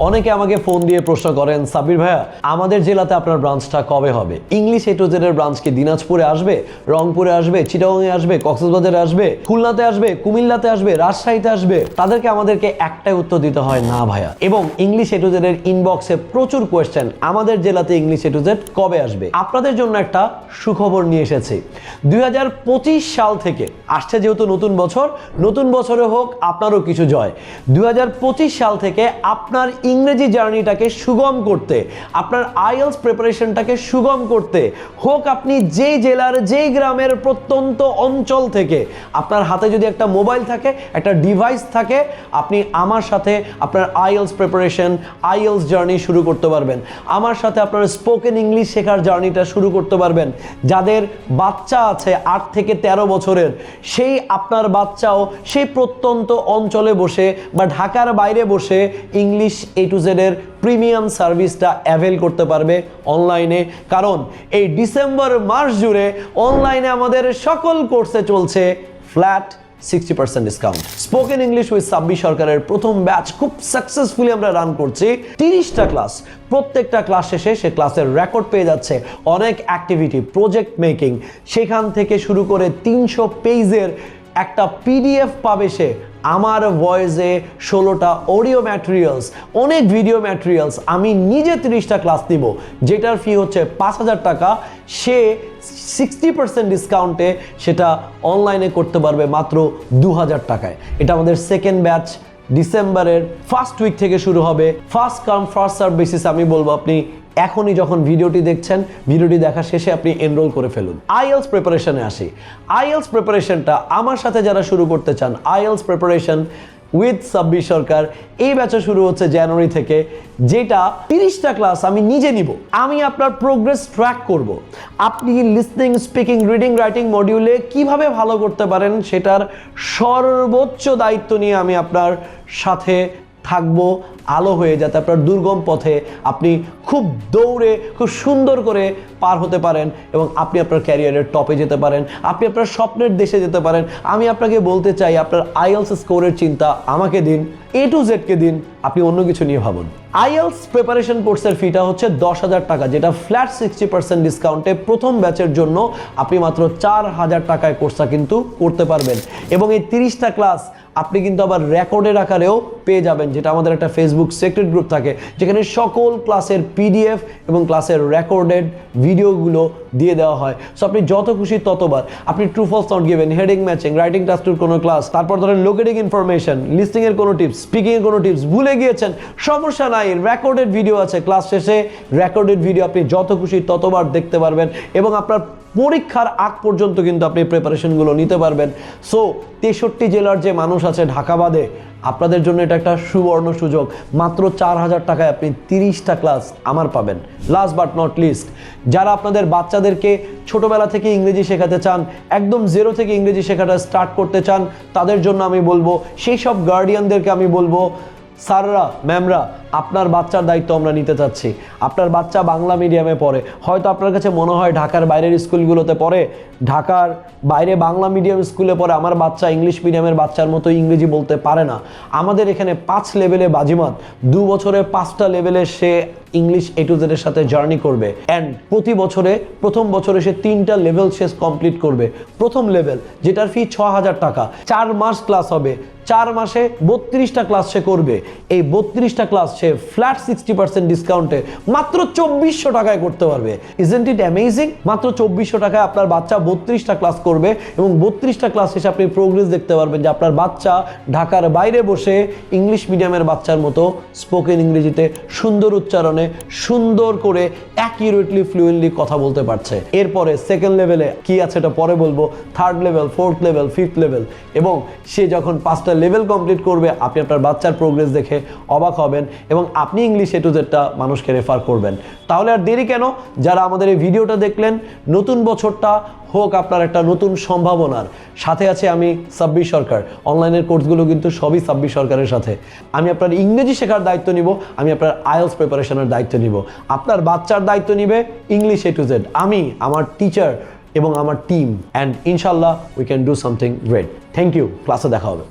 অনেকে আমাকে ফোন দিয়ে প্রশ্ন করেন, সাব্বির ভাইয়া আমাদের জেলাতে আপনার ব্রাঞ্চটা কবে হবে? ইংলিশ এ টু জেড এর ব্রাঞ্চ কি দিনাজপুরে আসবে, রংপুরে আসবে, চিটাগংয়ে আসবে, কক্সবাজারে আসবে, খুলনাতে আসবে, কুমিল্লাতে আসবে, রাজশাহীতে আসবে? তাদেরকে আমাদেরকে একটাই উত্তর দিতে হয়, না ভাইয়া। এবং ইংলিশ এ টু জেড এর ইনবক্সে প্রচুর কোয়েশ্চেন, আমাদের জেলাতে ইংলিশ এ টু জেড কবে আসবে? আপনাদের জন্য একটা সুখবর নিয়ে এসেছি। 2025 সাল থেকে আসছে, যেহেতু নতুন বছর, নতুন বছরে হোক আপনারও কিছু জয়। 2025 সাল থেকে আপনার ইংরেজি জার্নিটাকে সুগম করতে, আপনার আইএলস প্রিপারেশনটাকে সুগম করতে হোক, আপনি যেই জেলার যেই গ্রামের প্রত্যন্ত অঞ্চল থেকে, আপনার হাতে যদি একটা মোবাইল থাকে, একটা ডিভাইস থাকে, আপনি আমার সাথে আপনার আইএলস প্রিপারেশন, আইএলস জার্নি শুরু করতে পারবেন। আমার সাথে আপনার স্পোকেন ইংলিশ শেখার জার্নিটা শুরু করতে পারবেন। যাদের বাচ্চা আছে 8 থেকে 13 বছরের, সেই আপনার বাচ্চাও সেই প্রত্যন্ত অঞ্চলে বসে বা ঢাকার বাইরে বসে ইংলিশ এ টু জেড এর প্রিমিয়াম সার্ভিসটা অ্যাভেল করতে পারবে অনলাইনে। কারণ এই ডিসেম্বর মাস জুড়ে অনলাইনে আমাদের সকল কোর্সে চলছে flat 60% discount. Spoken English with Sabbir সরকারের প্রথম ব্যাচ খুব সাকসেসফুলি আমরা রান করছি। 30টা ক্লাস, প্রত্যেকটা ক্লাস শেষে সে ক্লাসের রেকর্ড পেয়ে যাচ্ছে, অনেক অ্যাক্টিভিটি, প্রজেক্ট মেকিং, সেখান থেকে শুরু করে 300 পেজের একটা পিডিএফ পাবে সে, আমার ভয়েসে 16টা অডিও ম্যাটেরিয়ালস, অনেক ভিডিও ম্যাটেরিয়ালস। আমি নিজে 30টা ক্লাস নিব, যেটার ফি হচ্ছে 5000 টাকা। সে 60% ডিসকাউন্টে সেটা অনলাইনে করতে পারবে মাত্র 2000 টাকায়। এটা আমাদের সেকেন্ড ব্যাচ, ডিসেম্বরের ফার্স্ট উইক থেকে শুরু হবে। First come first serve basis আমি বলবো, আপনি এখনই যখন ভিডিওটি দেখছেন, ভিডিওটি দেখা শেষে আপনি এনরোল করে ফেলুন। আইএলস প্রিপারেশনে আসি। আইএলস প্রিপারেশনটা আমার সাথে যারা শুরু করতে চান, আইএলস প্রিপারেশন উইথ সাব্বির সরকার, এই ব্যাচে শুরু হচ্ছে জানুয়ারি থেকে, যেটা 30টা ক্লাস আমি নিজে নিব। আমি আপনার প্রোগ্রেস ট্র্যাক করব। আপনি লিসনিং, স্পিকিং, রিডিং, রাইটিং মডিউলে কিভাবে ভালো করতে পারেন সেটার সর্বোচ্চ দায়িত্ব নিয়ে আমি আপনার সাথে থাকবো, আলো হয়ে, যাতে আপনার দুর্গম পথে আপনি খুব দৌড়ে খুব সুন্দর করে পার হতে পারেন এবং আপনি আপনার ক্যারিয়ারের টপে যেতে পারেন, আপনি আপনার স্বপ্নের দেশে যেতে পারেন। আমি আপনাকে বলতে চাই, আপনার আইএলস স্কোরের চিন্তা আমাকে দিন, এ টু জেডকে দিন, আপনি অন্য কিছু নিয়ে ভাবুন। আইএলস প্রিপারেশন কোর্সের ফিটা হচ্ছে 10,000 টাকা, যেটা ফ্ল্যাট 60% ডিসকাউন্টে প্রথম ব্যাচের জন্য আপনি মাত্র 4000 টাকায় কোর্সটা কিন্তু করতে পারবেন। এবং এই 30টা ক্লাস আপনি কিন্তু আবার রেকর্ডের আকারেও পেয়ে যাবেন, যেটা আমাদের একটা ফেসবুক সিক্রেট গ্রুপ থাকে, যেখানে সকল ক্লাসের পিডিএফ এবং ক্লাসের রেকর্ডেড ভিডিওগুলো দিয়ে দেওয়া হয়। সো আপনি যত খুশি ততবার আপনি true false not given, heading matching, writing টাস্কের কোনো ক্লাস, তারপর ধরেন লোকেটিং ইনফরমেশন, লিস্টিং এর কোনো টিপস, স্পিকিং এর কোনো টিপস ভুলে গিয়েছেন, সমস্যা নাই, রেকর্ডেড ভিডিও আছে। ক্লাস শেষে রেকর্ডেড ভিডিও আপনি যত খুশি ততবার দেখতে পারবেন এবং আপনার পরীক্ষার আগ পর্যন্ত কিন্তু আপনি প্রিপারেশনগুলো নিতে পারবেন। সো 63 জেলার যে মানুষ আছে ঢাকা বাদে, আপনাদের জন্য এটা একটা সুবর্ণ সুযোগ। মাত্র 4000 টাকায় আপনি 30টা ক্লাস আমার পাবেন। লাস্ট বাট নট লিস্ট, যারা আপনাদের বাচ্চাদেরকে ছোটবেলা থেকে ইংরেজি শেখাতে চান, একদম জিরো থেকে ইংরেজি শেখাটা স্টার্ট করতে চান, তাদের জন্য আমি বলবো, সেই সব গার্ডিয়ানদেরকে আমি বলবো, স্যাররা, ম্যামরা, আপনার বাচ্চার দায়িত্ব আমরা নিতে চাচ্ছি। আপনার বাচ্চা বাংলা মিডিয়ামে পড়ে, হয়তো আপনার কাছে মনে হয় ঢাকার বাইরের স্কুলগুলোতে পড়ে, ঢাকার বাইরে বাংলা মিডিয়াম স্কুলে পড়ে, আমার বাচ্চা ইংলিশ মিডিয়ামের বাচ্চার মতো ইংরেজি বলতে পারে না। আমাদের এখানে 5 লেভেলে বাজিমাত, 2 বছরে 5টা লেভেলে সে ইংলিশ এ টু জেড এর সাথে জার্নি করবে। অ্যান্ড প্রতি বছরে প্রথম বছরে সে 3টা লেভেল সে কমপ্লিট করবে। প্রথম লেভেল, যেটার ফি 6000 টাকা, 4 মাস ক্লাস হবে, 4 মাসে 32টা ক্লাস সে করবে। এই 32টা ক্লাস সে ফ্ল্যাট 60% ডিসকাউন্টে মাত্র 2400 টাকায় করতে পারবে। Isn't it amazing? মাত্র 2400 টাকায় আপনার বাচ্চা 32টা ক্লাস করবে এবং 32টা ক্লাস শেষে আপনি প্রোগ্রেস দেখতে পারবেন যে আপনার বাচ্চা ঢাকার বাইরে বসে ইংলিশ মিডিয়ামের বাচ্চার মতো স্পোকেন ইংরেজিতে সুন্দর উচ্চারণে, সুন্দর করে, অ্যাকিউরেটলি, ফ্লুয়েন্টলি কথা বলতে পারছে। এরপরে সেকেন্ড লেভেলে কি আছে এটা পরে বলবো, third level, fourth level, fifth level, এবং সে যখন 5টা লেভেল কমপ্লিট করবে, আপনি আপনার বাচ্চার প্রোগ্রেস দেখে অবাক হবেন এবং আপনি ইংলিশ এ টু জেডটা মানুষকে রেফার করবেন। তাহলে আর দেরি কেন? যারা আমাদের এই ভিডিওটা দেখলেন, নতুন বছরটা হোক আপনার একটা নতুন সম্ভাবনার। সাথে আছে আমি সাব্বির সরকার। অনলাইনের কোর্সগুলো কিন্তু সবই সাব্বির সরকারের সাথে। আমি আপনার ইংরেজি শেখার দায়িত্ব নিব, আমি আপনার আইএলস প্রিপারেশনের দায়িত্ব নিব, আপনার বাচ্চার দায়িত্ব নিবে ইংলিশ এ টু জেড আমি, আমার টিচার এবং আমার টিম। অ্যান্ড ইনশাল্লাহ we can do something great. Thank you. ক্লাসে দেখা হবে।